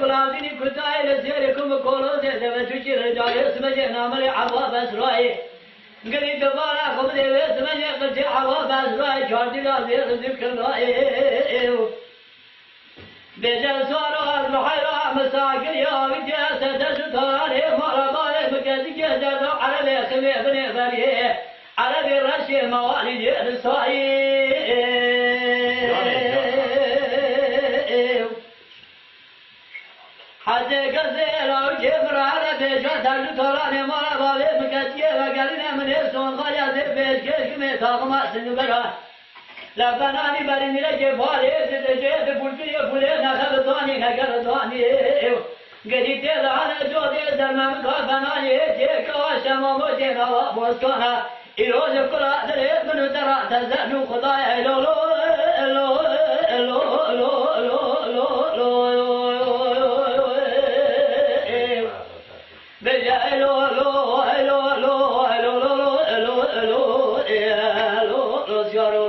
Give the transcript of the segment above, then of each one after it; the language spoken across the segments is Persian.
غلامدینی کتای لسیرکم کولو زده و چوچی رجای اسمجه نامل عوا بسرای گلی دوباره خود دیو اسمجه قلچه عوا بسرای چاردی لازی ذکر رای بجل سوارو از بحیرا مساکر یا ویدیاسه تشتاری مربای مکدی که جدو عربی خمی بنی بریه عربي الرشي مواليد الصعيد حتى كسر وجبر على بيجات الجتران مرة بالي مكتية وقالنا من يسون خيات بيج كم تاغما سنبرا لبناني بريني لك فاري تجيب بولتي بولي نخلطاني نخلطاني قديت على جودي زمان كافناني تيك وشمام وجينا وبوسكانا إيروز كلا دريت من ترى تزنو خدايا لو لو لو لو لو لو لو بجا لو لو لو لو لو لو لو لو شارو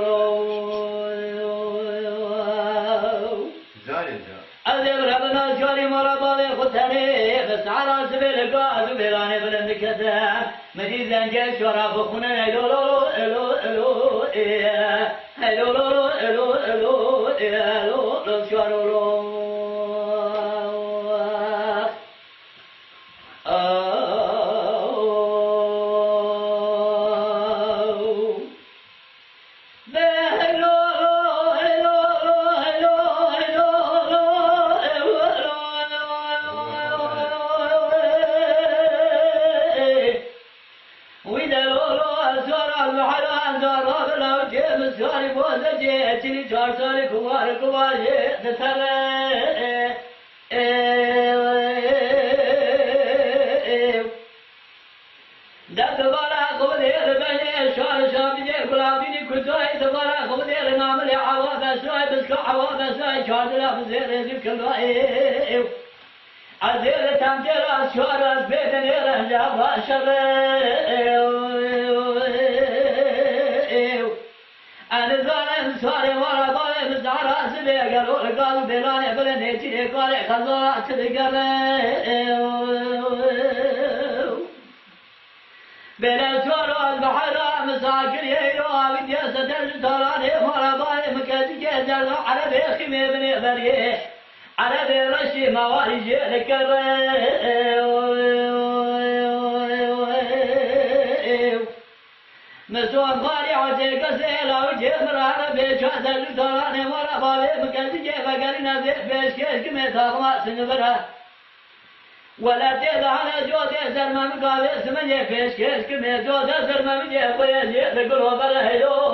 أذب ربنا شاري مرابا خدني بس على سبيل القاعد بلاني بالمكتة مجيد زنجل شراب خونه لو لو لو لو لو لو لو لو لو شارو لو عزيزة تمجر أشهر بيتن يرجع باشر أنا ظالم سوري ورا ظالم زعرا سبي قالوا بلاني بلني تيجي قال خزوات تذكر بلا سورو البحر مساكر يلو بدي أسدر تراني ورا ظالم كاتي جدر على بيخي بني بريه عربي رشي موالي جيلك مسوان غالي عزيك سيلا وجمر عربي شهد الجدراني ورا بالي مكالي جيبا قالينا بيش كيش كمي تاغما سنبرا ولا تيضا على جودي زرما مقابي سمني فيش كيش كمي جودي زرما مجيب ويجي تقلوا بلا هلو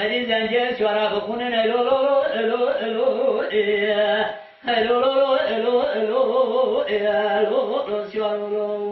مدي زنجل شراب خونن لو لو لو لو لو لو لو لو لو لو لو